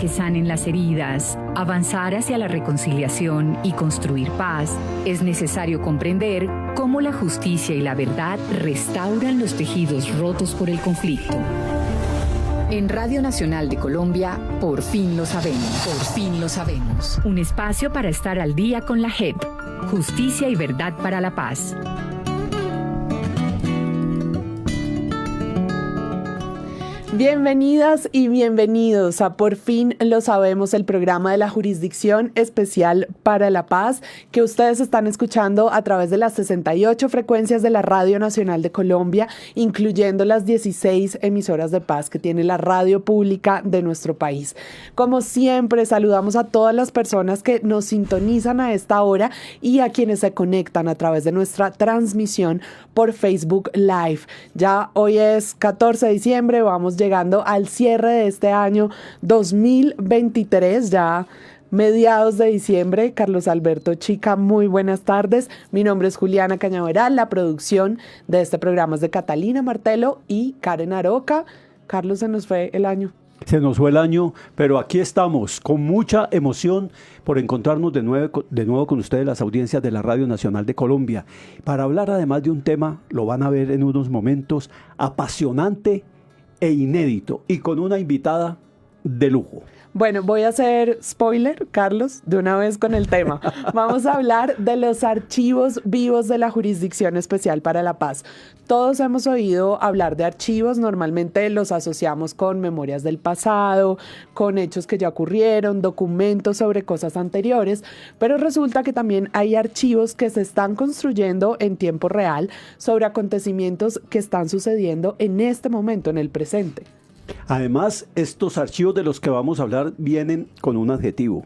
que sanen las heridas, avanzar hacia la reconciliación y construir paz, es necesario comprender cómo la justicia y la verdad restauran los tejidos rotos por el conflicto. En Radio Nacional de Colombia, por fin lo sabemos. Por fin lo sabemos. Un espacio para estar al día con la JEP. Justicia y verdad para la paz. Bienvenidas y bienvenidos a Por fin lo sabemos, el programa de la Jurisdicción Especial para la Paz, que ustedes están escuchando a través de las 68 frecuencias de la Radio Nacional de Colombia, incluyendo las 16 emisoras de paz que tiene la radio pública de nuestro país. Como siempre, saludamos a todas las personas que nos sintonizan a esta hora y a quienes se conectan a través de nuestra transmisión por Facebook Live. Ya hoy es 14 de diciembre, vamos llegando al cierre de este año 2023, ya mediados de diciembre. Carlos Alberto Chica, muy buenas tardes. Mi nombre es Juliana Cañaveral, la producción de este programa es de Catalina Martelo y Karen Aroca. Carlos, se nos fue el año. Se nos fue el año, pero aquí estamos con mucha emoción por encontrarnos de nuevo con ustedes, las audiencias de la Radio Nacional de Colombia, para hablar además de un tema, lo van a ver en unos momentos, apasionante e inédito, y con una invitada de lujo. Bueno, voy a hacer spoiler, Carlos, de una vez con el tema. Vamos a hablar de los archivos vivos de la Jurisdicción Especial para la Paz. Todos hemos oído hablar de archivos, normalmente los asociamos con memorias del pasado, con hechos que ya ocurrieron, documentos sobre cosas anteriores, pero resulta que también hay archivos que se están construyendo en tiempo real sobre acontecimientos que están sucediendo en este momento, en el presente. Además, estos archivos de los que vamos a hablar vienen con un adjetivo: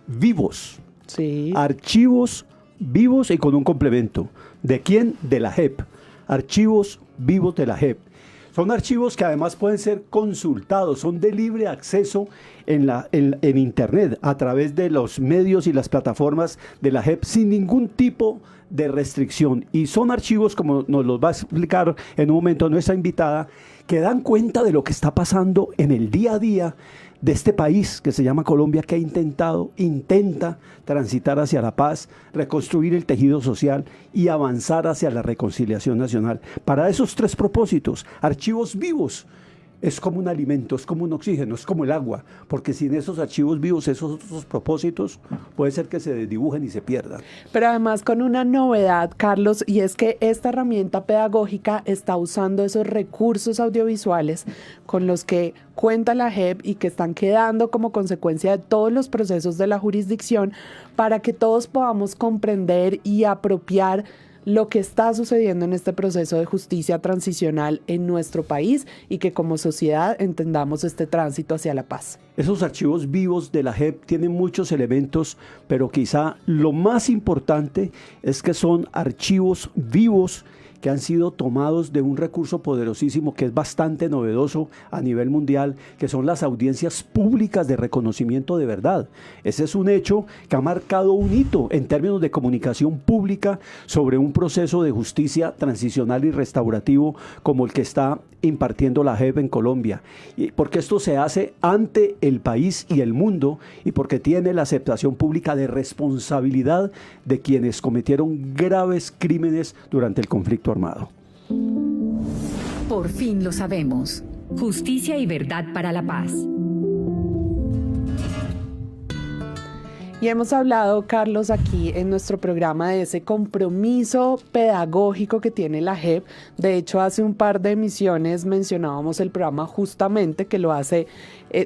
vivos. Sí. Archivos vivos y con un complemento. ¿De quién? De la JEP. Archivos vivos de la JEP. Son archivos que además pueden ser consultados, son de libre acceso en Internet, a través de los medios y las plataformas de la JEP, sin ningún tipo de restricción. Y son archivos, como nos los va a explicar en un momento nuestra invitada, que dan cuenta de lo que está pasando en el día a día de este país que se llama Colombia, que intenta transitar hacia la paz, reconstruir el tejido social y avanzar hacia la reconciliación nacional. Para esos tres propósitos, archivos vivos es como un alimento, es como un oxígeno, es como el agua, porque sin esos archivos vivos, esos otros propósitos, puede ser que se desdibujen y se pierdan. Pero además con una novedad, Carlos, y es que esta herramienta pedagógica está usando esos recursos audiovisuales con los que cuenta la JEP y que están quedando como consecuencia de todos los procesos de la jurisdicción para que todos podamos comprender y apropiar lo que está sucediendo en este proceso de justicia transicional en nuestro país y que como sociedad entendamos este tránsito hacia la paz. Esos archivos vivos de la JEP tienen muchos elementos, pero quizá lo más importante es que son archivos vivos que han sido tomados de un recurso poderosísimo que es bastante novedoso a nivel mundial, que son las audiencias públicas de reconocimiento de verdad. Ese es un hecho que ha marcado un hito en términos de comunicación pública sobre un proceso de justicia transicional y restaurativo como el que está impartiendo la JEP en Colombia, y porque esto se hace ante el país y el mundo, y porque tiene la aceptación pública de responsabilidad de quienes cometieron graves crímenes durante el conflicto armado. Por fin lo sabemos. Justicia y verdad para la paz. Y hemos hablado, Carlos, aquí en nuestro programa de ese compromiso pedagógico que tiene la JEP. De hecho, hace un par de emisiones mencionábamos el programa Justamente, que lo hace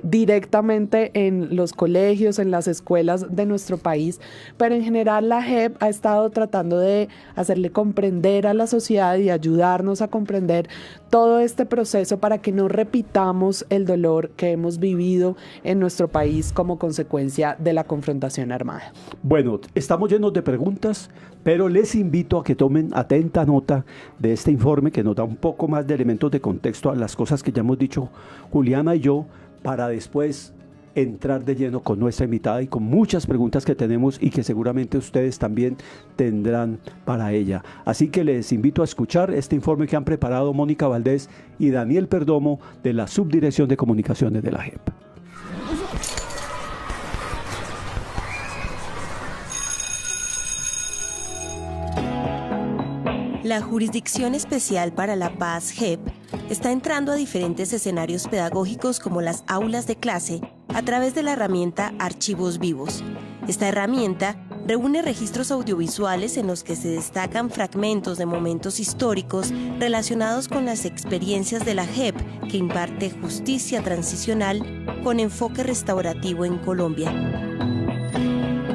directamente en los colegios, en las escuelas de nuestro país. Pero en general la JEP ha estado tratando de hacerle comprender a la sociedad y ayudarnos a comprender todo este proceso para que no repitamos el dolor que hemos vivido en nuestro país como consecuencia de la confrontación armada. Bueno, estamos llenos de preguntas, pero les invito a que tomen atenta nota de este informe que nos da un poco más de elementos de contexto a las cosas que ya hemos dicho Juliana y yo, para después entrar de lleno con nuestra invitada y con muchas preguntas que tenemos y que seguramente ustedes también tendrán para ella. Así que les invito a escuchar este informe que han preparado Mónica Valdés y Daniel Perdomo de la Subdirección de Comunicaciones de la JEP. La Jurisdicción Especial para la Paz, JEP, está entrando a diferentes escenarios pedagógicos como las aulas de clase a través de la herramienta Archivos Vivos. Esta herramienta reúne registros audiovisuales en los que se destacan fragmentos de momentos históricos relacionados con las experiencias de la JEP, que imparte justicia transicional con enfoque restaurativo en Colombia.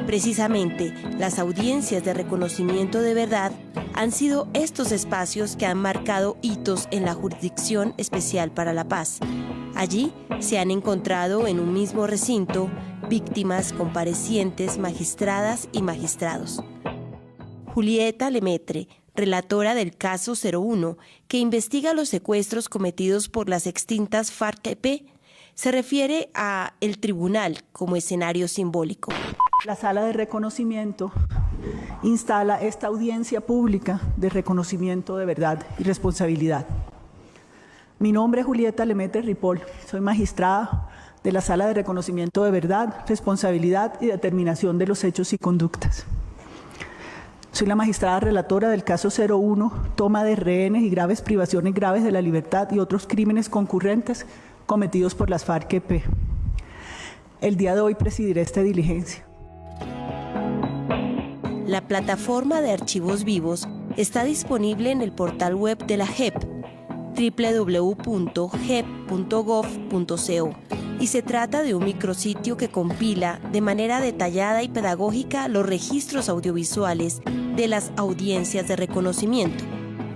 Precisamente, las audiencias de reconocimiento de verdad han sido estos espacios que han marcado hitos en la Jurisdicción Especial para la Paz. Allí se han encontrado en un mismo recinto víctimas, comparecientes, magistradas y magistrados. Julieta Lemaitre, relatora del caso 01, que investiga los secuestros cometidos por las extintas FARC-EP, se refiere a el tribunal como escenario simbólico. La sala de reconocimiento instala esta audiencia pública de reconocimiento de verdad y responsabilidad. Mi nombre es Julieta Lemaitre Ripoll, soy magistrada de la Sala de Reconocimiento de Verdad, Responsabilidad y Determinación de los Hechos y Conductas. Soy la magistrada relatora del caso 01, toma de rehenes y graves privaciones graves de la libertad y otros crímenes concurrentes cometidos por las FARC-EP. El día de hoy presidiré esta diligencia. La plataforma de archivos vivos está disponible en el portal web de la JEP, www.jep.gov.co, y se trata de un micrositio que compila de manera detallada y pedagógica los registros audiovisuales de las audiencias de reconocimiento,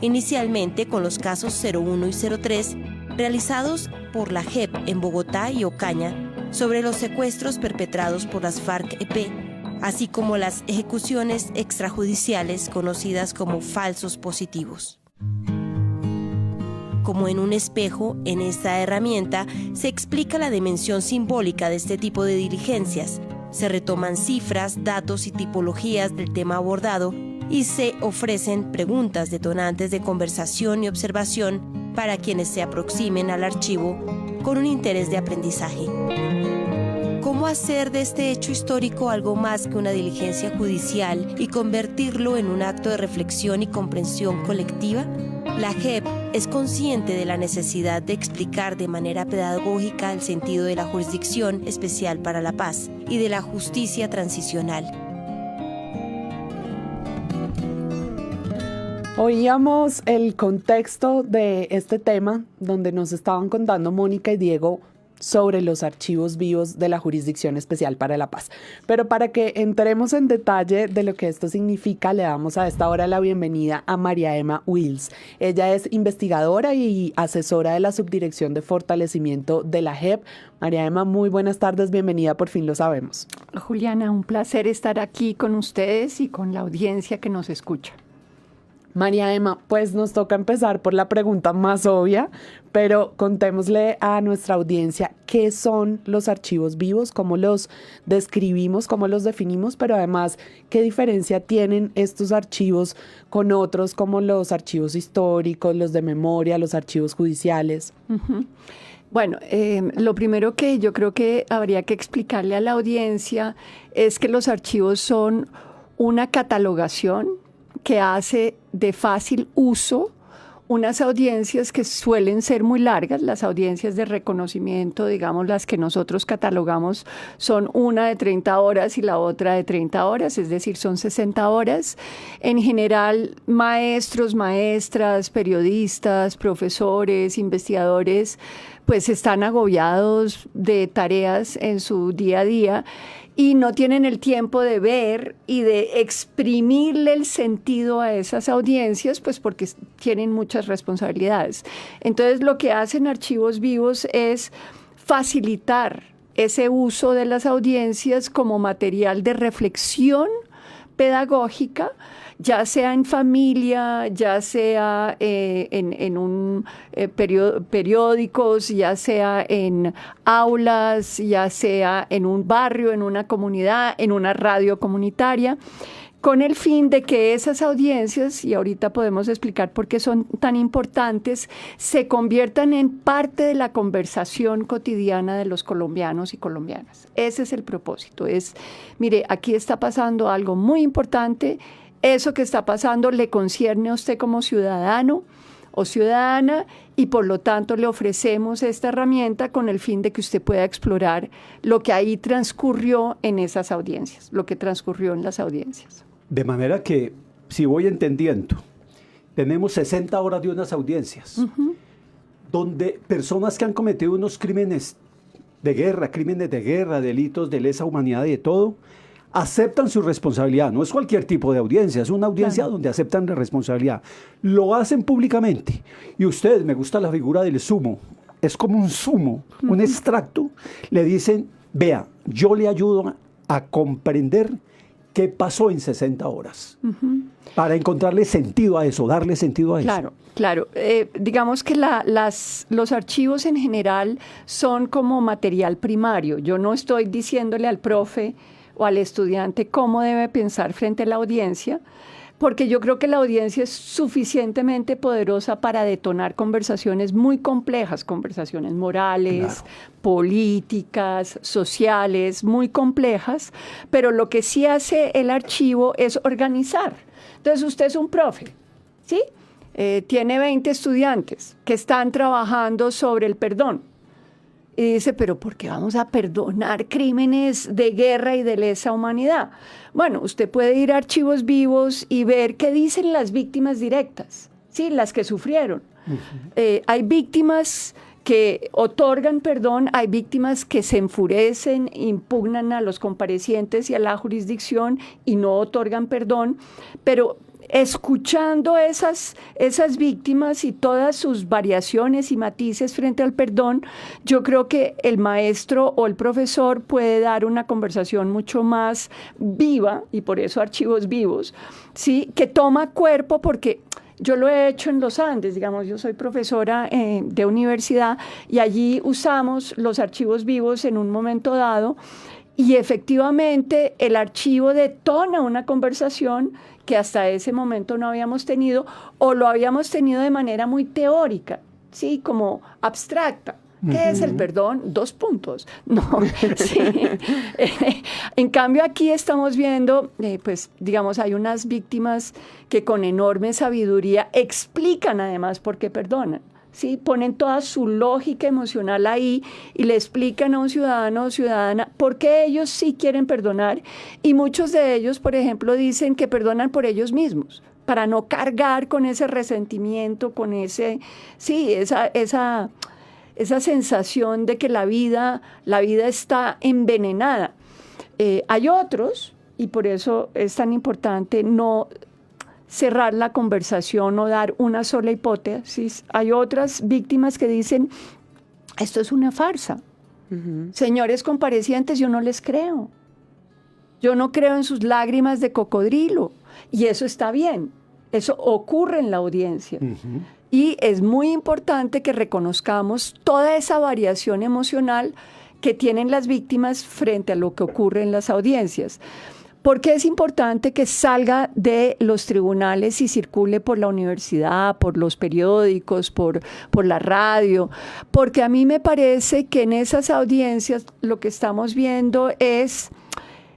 inicialmente con los casos 01 y 03 realizados por la JEP en Bogotá y Ocaña sobre los secuestros perpetrados por las FARC-EP, así como las ejecuciones extrajudiciales conocidas como falsos positivos. Como en un espejo, en esta herramienta se explica la dimensión simbólica de este tipo de diligencias, se retoman cifras, datos y tipologías del tema abordado y se ofrecen preguntas detonantes de conversación y observación para quienes se aproximen al archivo con un interés de aprendizaje. ¿Cómo hacer de este hecho histórico algo más que una diligencia judicial y convertirlo en un acto de reflexión y comprensión colectiva? La JEP es consciente de la necesidad de explicar de manera pedagógica el sentido de la Jurisdicción Especial para la Paz y de la justicia transicional. Oíamos el contexto de este tema donde nos estaban contando Mónica y Diego sobre los archivos vivos de la Jurisdicción Especial para la Paz. Pero para que entremos en detalle de lo que esto significa, le damos a esta hora la bienvenida a María Emma Wills. Ella es investigadora y asesora de la Subdirección de Fortalecimiento de la JEP. María Emma, muy buenas tardes, bienvenida, por fin lo sabemos. Juliana, un placer estar aquí con ustedes y con la audiencia que nos escucha. María Emma, pues nos toca empezar por la pregunta más obvia, pero contémosle a nuestra audiencia qué son los archivos vivos, cómo los describimos, cómo los definimos, pero además qué diferencia tienen estos archivos con otros como los archivos históricos, los de memoria, los archivos judiciales. Uh-huh. Bueno, lo primero que yo creo que habría que explicarle a la audiencia es que los archivos son una catalogación que hace de fácil uso unas audiencias que suelen ser muy largas. Las audiencias de reconocimiento, digamos, las que nosotros catalogamos, son una de 30 horas y la otra de 30 horas, es decir, son 60 horas. En general, maestros, maestras, periodistas, profesores, investigadores, pues están agobiados de tareas en su día a día y no tienen el tiempo de ver y de exprimirle el sentido a esas audiencias, pues porque tienen muchas responsabilidades. Entonces, lo que hacen Archivos Vivos es facilitar ese uso de las audiencias como material de reflexión pedagógica, ya sea en familia, ya sea en periódicos, ya sea en aulas, ya sea en un barrio, en una comunidad, en una radio comunitaria, con el fin de que esas audiencias, y ahorita podemos explicar por qué son tan importantes, se conviertan en parte de la conversación cotidiana de los colombianos y colombianas. Ese es el propósito. Mire, aquí está pasando algo muy importante, eso que está pasando le concierne a usted como ciudadano o ciudadana y por lo tanto le ofrecemos esta herramienta con el fin de que usted pueda explorar lo que ahí transcurrió en esas audiencias, lo que transcurrió en las audiencias. De manera que, si voy entendiendo, tenemos 60 horas de unas audiencias, donde personas que han cometido unos crímenes de guerra, delitos de lesa humanidad y de todo, aceptan su responsabilidad. No es cualquier tipo de audiencia, es una audiencia donde aceptan la responsabilidad. Lo hacen públicamente. Y ustedes, me gusta la figura del sumo, es como un sumo, un extracto. Le dicen, vea, yo le ayudo a comprender qué pasó en 60 horas, para encontrarle sentido a eso, darle sentido a eso. Claro. Digamos que los archivos en general son como material primario. Yo no estoy diciéndole al profe o al estudiante cómo debe pensar frente a la audiencia, porque yo creo que la audiencia es suficientemente poderosa para detonar conversaciones muy complejas, conversaciones morales, políticas, sociales, muy complejas, pero lo que sí hace el archivo es organizar. Entonces usted es un profe, ¿sí? Tiene 20 estudiantes que están trabajando sobre el perdón. Y dice, pero ¿por qué vamos a perdonar crímenes de guerra y de lesa humanidad? Bueno, usted puede ir a Archivos Vivos y ver qué dicen las víctimas directas, ¿sí? Las que sufrieron. Hay víctimas que otorgan perdón, hay víctimas que se enfurecen, impugnan a los comparecientes y a la jurisdicción y no otorgan perdón, pero escuchando esas víctimas y todas sus variaciones y matices frente al perdón, yo creo que el maestro o el profesor puede dar una conversación mucho más viva, y por eso Archivos Vivos, ¿sí? Que toma cuerpo, porque yo lo he hecho en los Andes, digamos, yo soy profesora de universidad y allí usamos los archivos vivos en un momento dado y efectivamente el archivo detona una conversación que hasta ese momento no habíamos tenido o lo habíamos tenido de manera muy teórica, ¿sí? Como abstracta. ¿Qué es el perdón? 2 puntos. No, sí. En cambio, aquí estamos viendo, pues, digamos, hay unas víctimas que con enorme sabiduría explican además por qué perdonan. ¿Sí? Ponen toda su lógica emocional ahí y le explican a un ciudadano o ciudadana por qué ellos sí quieren perdonar. Y muchos de ellos, por ejemplo, dicen que perdonan por ellos mismos, para no cargar con ese resentimiento, con esa sensación de que la vida está envenenada. Hay otros, y por eso es tan importante no cerrar la conversación o dar una sola hipótesis. Hay otras víctimas que dicen, esto es una farsa. Señores comparecientes, yo no les creo. Yo no creo en sus lágrimas de cocodrilo. Y eso está bien. Eso ocurre en la audiencia. Y es muy importante que reconozcamos toda esa variación emocional que tienen las víctimas frente a lo que ocurre en las audiencias. Porque es importante que salga de los tribunales y circule por la universidad, por los periódicos, por la radio, porque a mí me parece que en esas audiencias lo que estamos viendo es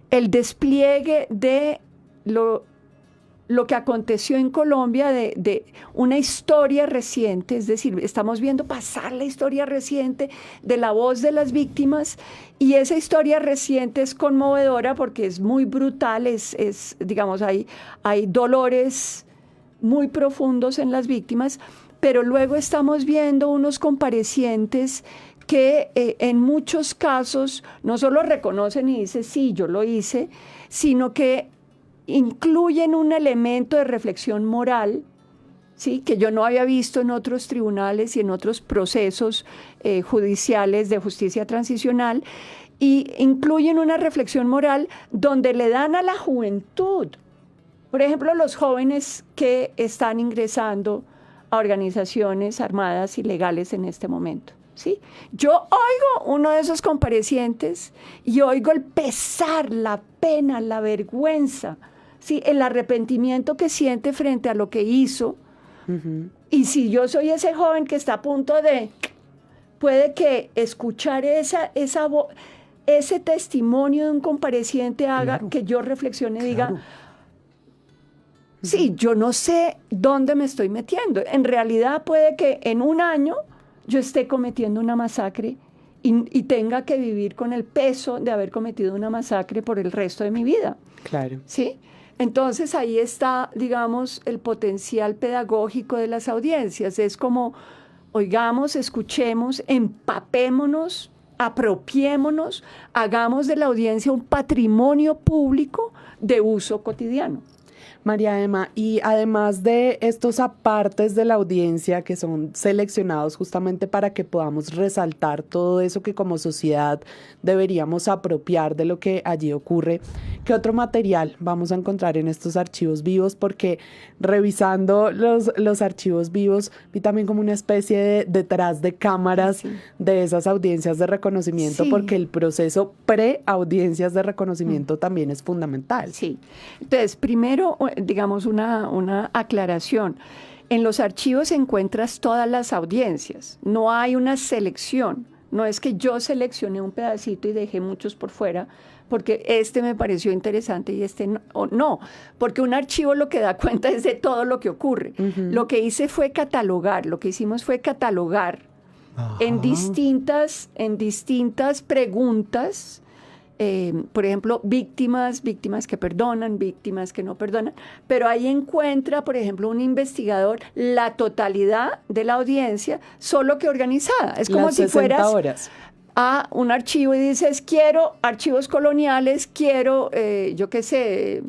el despliegue de lo que aconteció en Colombia, de una historia reciente, es decir, estamos viendo pasar la historia reciente de la voz de las víctimas, y esa historia reciente es conmovedora porque es muy brutal, digamos, hay dolores muy profundos en las víctimas, pero luego estamos viendo unos comparecientes que en muchos casos no solo reconocen y dicen, sí, yo lo hice, sino que incluyen un elemento de reflexión moral, ¿sí? Que yo no había visto en otros tribunales y en otros procesos judiciales de justicia transicional, y incluyen una reflexión moral donde le dan a la juventud, por ejemplo, los jóvenes que están ingresando a organizaciones armadas ilegales en este momento. ¿Sí? Yo oigo uno de esos comparecientes y oigo el pesar, la pena, la vergüenza, ¿sí? El arrepentimiento que siente frente a lo que hizo. Y si yo soy ese joven que está a punto puede que escuchar ese testimonio de un compareciente haga que yo reflexione y diga, Sí, yo no sé dónde me estoy metiendo. En realidad puede que en un año yo esté cometiendo una masacre y tenga que vivir con el peso de haber cometido una masacre por el resto de mi vida. Claro. ¿Sí? Entonces ahí está, digamos, el potencial pedagógico de las audiencias. Es como, oigamos, escuchemos, empapémonos, apropiémonos, hagamos de la audiencia un patrimonio público de uso cotidiano. María Emma, y además de estos apartes de la audiencia que son seleccionados justamente para que podamos resaltar todo eso que como sociedad deberíamos apropiar de lo que allí ocurre, ¿qué otro material vamos a encontrar en estos archivos vivos? Porque revisando los archivos vivos vi también como una especie de detrás de cámaras de esas audiencias de reconocimiento, porque el proceso pre-audiencias de reconocimiento también es fundamental. Sí. Entonces, primero, digamos, una aclaración. En los archivos encuentras todas las audiencias. No hay una selección. No es que yo seleccioné un pedacito y dejé muchos por fuera, porque este me pareció interesante y este no. No, porque un archivo lo que da cuenta es de todo lo que ocurre. Lo que hice fue catalogar, lo que hicimos fue catalogar en distintas preguntas. Por ejemplo, víctimas que perdonan, víctimas que no perdonan, pero ahí encuentra, por ejemplo, un investigador la totalidad de la audiencia, solo que organizada. Es como si fueras a un archivo y dices, quiero archivos coloniales, quiero, yo qué sé,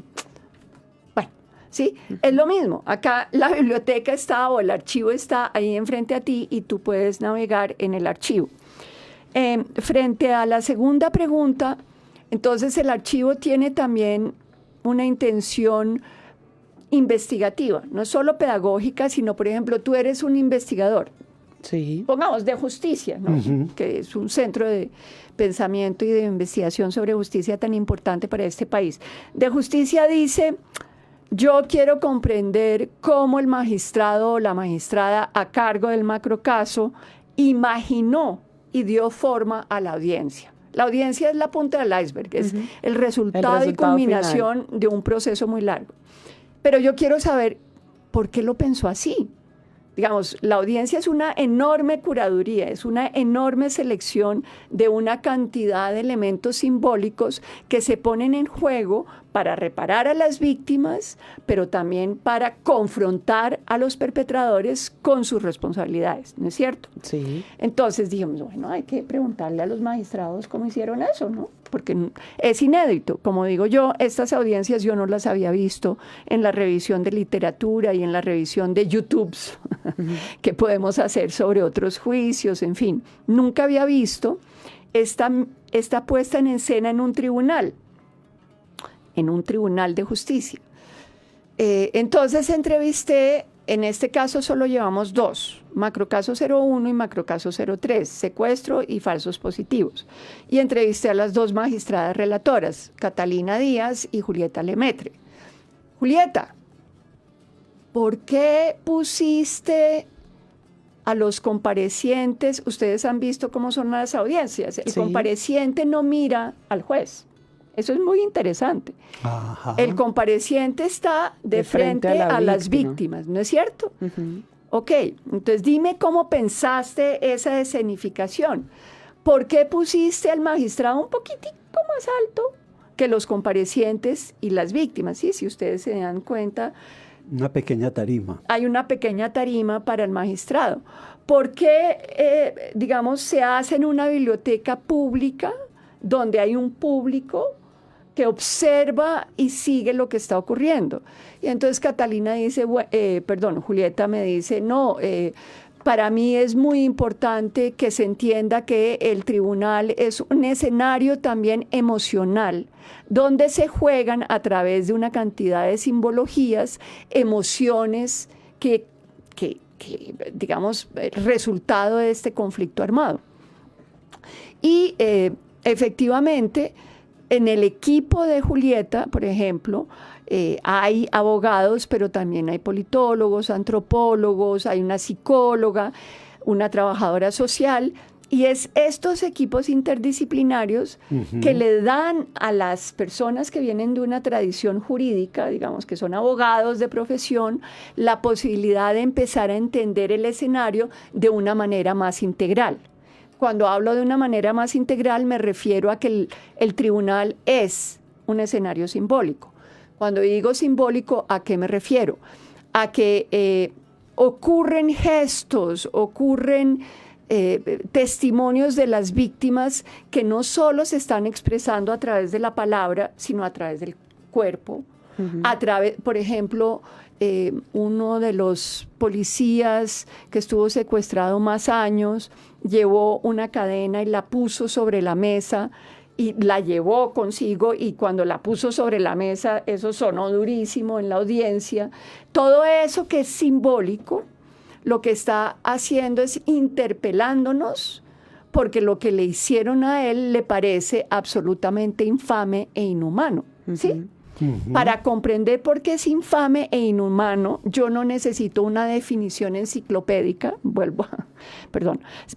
bueno, ¿sí? Es lo mismo. Acá la biblioteca está o el archivo está ahí enfrente a ti y tú puedes navegar en el archivo. Frente a la segunda pregunta, entonces el archivo tiene también una intención investigativa, no solo pedagógica, sino, por ejemplo, tú eres un investigador, pongamos, de justicia, ¿no? Que es un centro de pensamiento y de investigación sobre justicia tan importante para este país. De justicia dice, yo quiero comprender cómo el magistrado o la magistrada a cargo del macrocaso imaginó y dio forma a la audiencia. La audiencia es la punta del iceberg, es el resultado y culminación final de un proceso muy largo. Pero yo quiero saber por qué lo pensó así. Digamos, la audiencia es una enorme curaduría, es una enorme selección de una cantidad de elementos simbólicos que se ponen en juego para reparar a las víctimas, pero también para confrontar a los perpetradores con sus responsabilidades, ¿no es cierto? Sí. Entonces dijimos, bueno, hay que preguntarle a los magistrados cómo hicieron eso, ¿no? Porque es inédito. Como digo yo, estas audiencias yo no las había visto en la revisión de literatura y en la revisión de YouTubes que podemos hacer sobre otros juicios, en fin. Nunca había visto esta puesta en escena en un tribunal de justicia. Entonces entrevisté, en este caso solo llevamos 2, macrocaso 01 y macrocaso 03, secuestro y falsos positivos. Y entrevisté a las 2 magistradas relatoras, Catalina Díaz y Julieta Lemaitre. Julieta, ¿por qué pusiste a los comparecientes? Ustedes han visto cómo son las audiencias. El compareciente no mira al juez. Eso es muy interesante. Ajá. El compareciente está de frente a las víctimas, ¿no es cierto? Ok, entonces dime cómo pensaste esa escenificación. ¿Por qué pusiste al magistrado un poquitico más alto que los comparecientes y las víctimas? Sí, si ustedes se dan cuenta, una pequeña tarima. Hay una pequeña tarima para el magistrado. ¿Por qué, digamos, se hace en una biblioteca pública donde hay un público que observa y sigue lo que está ocurriendo? Y entonces Catalina dice, Julieta me dice, no, para mí es muy importante que se entienda que el tribunal es un escenario también emocional, donde se juegan a través de una cantidad de simbologías, emociones que digamos, resultado de este conflicto armado. Y efectivamente, en el equipo de Julieta, por ejemplo, hay abogados, pero también hay politólogos, antropólogos, hay una psicóloga, una trabajadora social, Y es estos equipos interdisciplinarios que le dan a las personas que vienen de una tradición jurídica, digamos que son abogados de profesión, la posibilidad de empezar a entender el escenario de una manera más integral. Cuando hablo de una manera más integral me refiero a que el tribunal es un escenario simbólico. Cuando digo simbólico, ¿a qué me refiero? A que ocurren gestos, ocurren testimonios de las víctimas que no solo se están expresando a través de la palabra, sino a través del cuerpo. A través, por ejemplo, uno de los policías que estuvo secuestrado más años llevó una cadena y la puso sobre la mesa y la llevó consigo, y cuando la puso sobre la mesa eso sonó durísimo en la audiencia. Todo eso que es simbólico lo que está haciendo es interpelándonos, porque lo que le hicieron a él le parece absolutamente infame e inhumano, ¿sí? Para comprender por qué es infame e inhumano, yo no necesito una definición enciclopédica,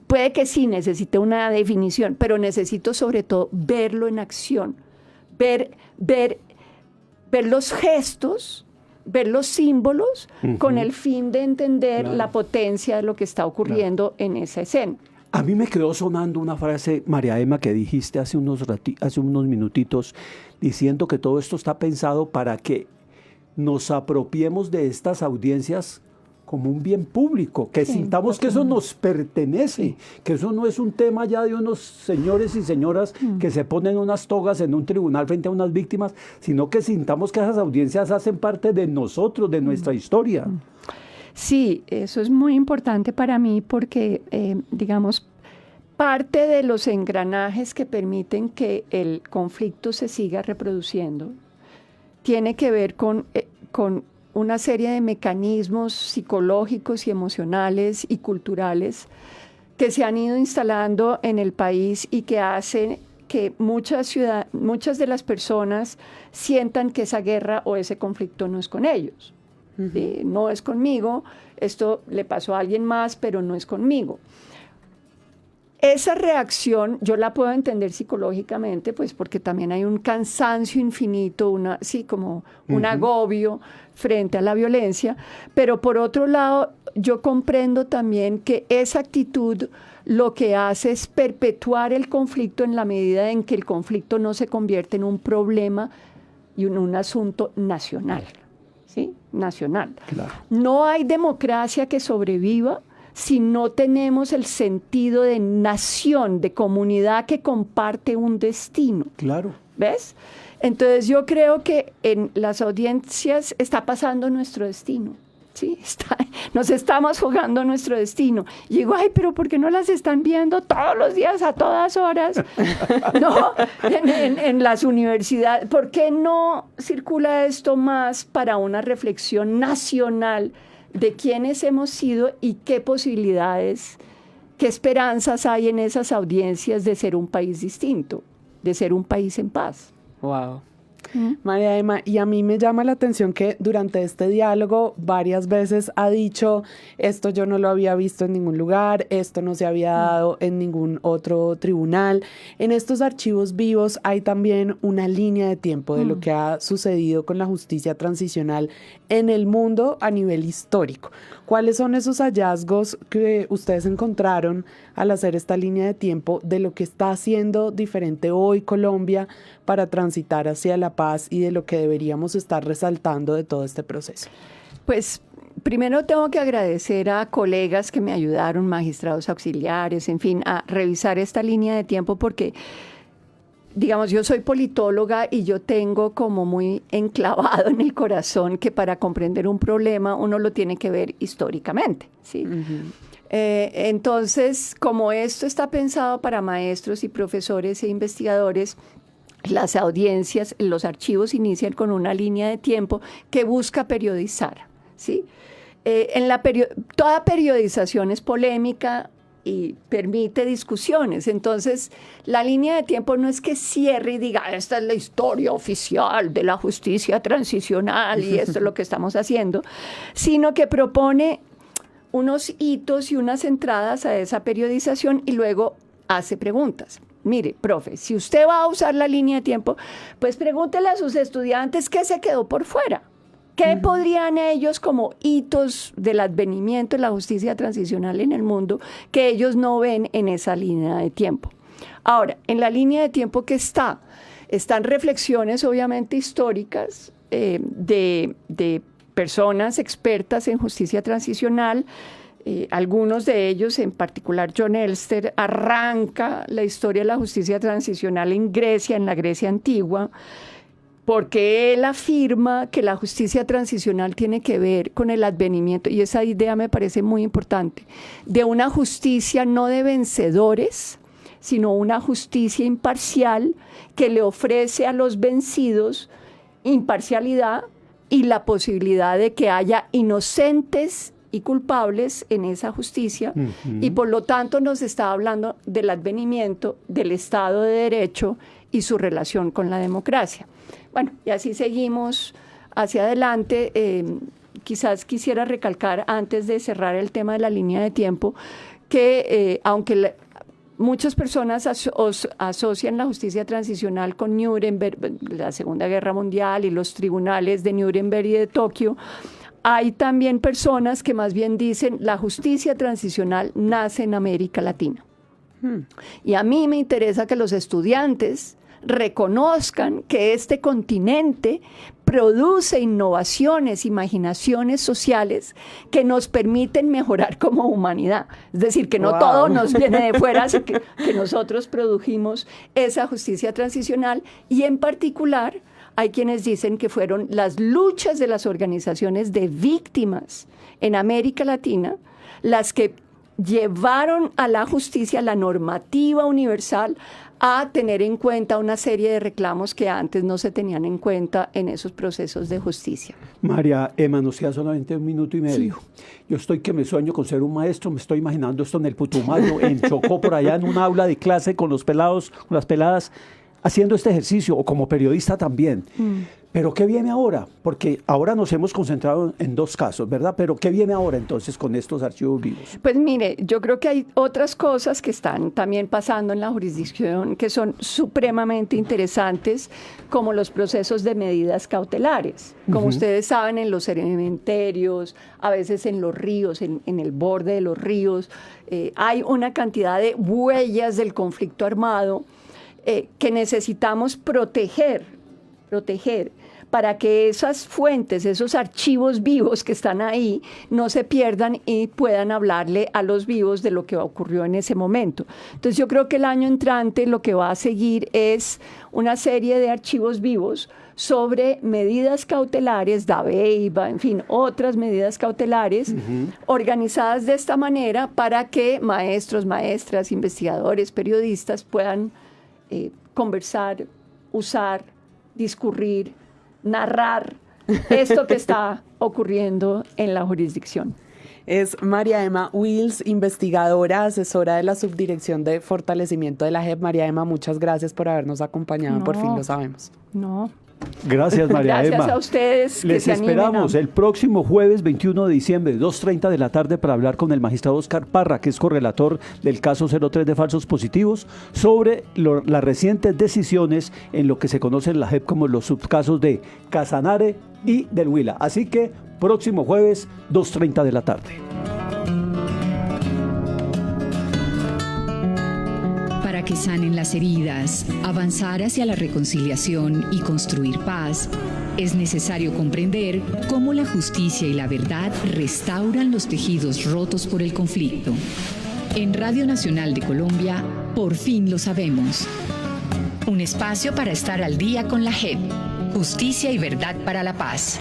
puede que sí necesite una definición, pero necesito sobre todo verlo en acción, ver los gestos, ver los símbolos con el fin de entender la potencia de lo que está ocurriendo en esa escena. A mí me quedó sonando una frase, María Emma, que dijiste hace unos minutitos, diciendo que todo esto está pensado para que nos apropiemos de estas audiencias como un bien público, que sintamos que eso nos pertenece, que eso no es un tema ya de unos señores y señoras que se ponen unas togas en un tribunal frente a unas víctimas, sino que sintamos que esas audiencias hacen parte de nosotros, de nuestra historia. Sí, eso es muy importante para mí porque, digamos, parte de los engranajes que permiten que el conflicto se siga reproduciendo tiene que ver con una serie de mecanismos psicológicos y emocionales y culturales que se han ido instalando en el país y que hacen que muchas de las personas sientan que esa guerra o ese conflicto no es con ellos. No es conmigo, esto le pasó a alguien más, pero no es conmigo. Esa reacción yo la puedo entender psicológicamente, pues porque también hay un cansancio infinito, un agobio frente a la violencia, pero por otro lado yo comprendo también que esa actitud lo que hace es perpetuar el conflicto en la medida en que el conflicto no se convierte en un problema y en un asunto nacional, ¿sí? Nacional. Claro. No hay democracia que sobreviva si no tenemos el sentido de nación, de comunidad que comparte un destino. Claro. ¿Ves? Entonces yo creo que en las audiencias está pasando nuestro destino. Sí, nos estamos jugando nuestro destino. Y digo, pero ¿por qué no las están viendo todos los días, a todas horas? No, en las universidades. ¿Por qué no circula esto más para una reflexión nacional de quiénes hemos sido y qué posibilidades, qué esperanzas hay en esas audiencias de ser un país distinto, de ser un país en paz? Wow. María Emma, y a mí me llama la atención que durante este diálogo varias veces ha dicho, esto yo no lo había visto en ningún lugar, esto no se había dado en ningún otro tribunal. En estos archivos vivos hay también una línea de tiempo de lo que ha sucedido con la justicia transicional en el mundo a nivel histórico. ¿Cuáles son esos hallazgos que ustedes encontraron al hacer esta línea de tiempo de lo que está haciendo diferente hoy Colombia para transitar hacia la paz y de lo que deberíamos estar resaltando de todo este proceso? Pues primero tengo que agradecer a colegas que me ayudaron, magistrados auxiliares, en fin, a revisar esta línea de tiempo porque, digamos, yo soy politóloga y yo tengo como muy enclavado en el corazón que para comprender un problema uno lo tiene que ver históricamente, ¿sí? Entonces, como esto está pensado para maestros y profesores e investigadores, las audiencias, los archivos inician con una línea de tiempo que busca periodizar, ¿sí? Toda periodización es polémica y permite discusiones. Entonces, la línea de tiempo no es que cierre y diga, esta es la historia oficial de la justicia transicional y esto es lo que estamos haciendo, sino que propone unos hitos y unas entradas a esa periodización y luego hace preguntas. Mire, profe, si usted va a usar la línea de tiempo, pues pregúntele a sus estudiantes qué se quedó por fuera. ¿Qué podrían ellos, como hitos del advenimiento de la justicia transicional en el mundo, que ellos no ven en esa línea de tiempo? Ahora, en la línea de tiempo que están reflexiones obviamente históricas de personas expertas en justicia transicional. Algunos de ellos, en particular John Elster, arranca la historia de la justicia transicional en Grecia, en la Grecia antigua, porque él afirma que la justicia transicional tiene que ver con el advenimiento, y esa idea me parece muy importante, de una justicia no de vencedores, sino una justicia imparcial que le ofrece a los vencidos imparcialidad y la posibilidad de que haya inocentes y culpables en esa justicia, y por lo tanto nos está hablando del advenimiento del Estado de Derecho y su relación con la democracia. Bueno, y así seguimos hacia adelante. Quizás quisiera recalcar, antes de cerrar el tema de la línea de tiempo, que aunque muchas personas asocian la justicia transicional con Nuremberg, la Segunda Guerra Mundial y los tribunales de Nuremberg y de Tokio, hay también personas que más bien dicen la justicia transicional nace en América Latina. Y a mí me interesa que los estudiantes reconozcan que este continente produce innovaciones, imaginaciones sociales que nos permiten mejorar como humanidad. Es decir, que no todo nos viene de fuera, así que nosotros produjimos esa justicia transicional, y en particular hay quienes dicen que fueron las luchas de las organizaciones de víctimas en América Latina las que llevaron a la justicia, la normativa universal, a tener en cuenta una serie de reclamos que antes no se tenían en cuenta en esos procesos de justicia. María Emma, nos queda solamente 1 minuto y medio. Sí. Yo estoy que me sueño con ser un maestro, me estoy imaginando esto en el Putumayo, en Chocó, por allá en un aula de clase con los pelados, con las peladas, haciendo este ejercicio, o como periodista también. Pero ¿qué viene ahora? Porque ahora nos hemos concentrado en 2 casos, ¿verdad? Pero ¿qué viene ahora entonces con estos archivos vivos? Pues mire, yo creo que hay otras cosas que están también pasando en la jurisdicción que son supremamente interesantes, como los procesos de medidas cautelares. Como ustedes saben, en los cementerios, a veces en los ríos, en el borde de los ríos, hay una cantidad de huellas del conflicto armado que necesitamos proteger para que esas fuentes, esos archivos vivos que están ahí, no se pierdan y puedan hablarle a los vivos de lo que ocurrió en ese momento. Entonces yo creo que el año entrante lo que va a seguir es una serie de archivos vivos sobre medidas cautelares, Dabeiba, en fin, otras medidas cautelares organizadas de esta manera para que maestros, maestras, investigadores, periodistas puedan conversar, usar, discurrir, narrar esto que está ocurriendo en la jurisdicción. Es María Emma Wills, investigadora, asesora de la Subdirección de Fortalecimiento de la JEP. María Emma, muchas gracias por habernos acompañado. Por fin lo sabemos. Gracias, María Emma. Gracias a ustedes. Les esperamos el próximo jueves 21 de diciembre, 2:30 de la tarde, para hablar con el magistrado Oscar Parra, que es correlator del caso 03 de falsos positivos, sobre las recientes decisiones en lo que se conoce en la JEP como los subcasos de Casanare y del Huila. Así que próximo jueves, 2:30 de la tarde. Para que sanen las heridas, avanzar hacia la reconciliación y construir paz, es necesario comprender cómo la justicia y la verdad restauran los tejidos rotos por el conflicto. En Radio Nacional de Colombia, por fin lo sabemos. Un espacio para estar al día con la JEP, Justicia y Verdad para la Paz.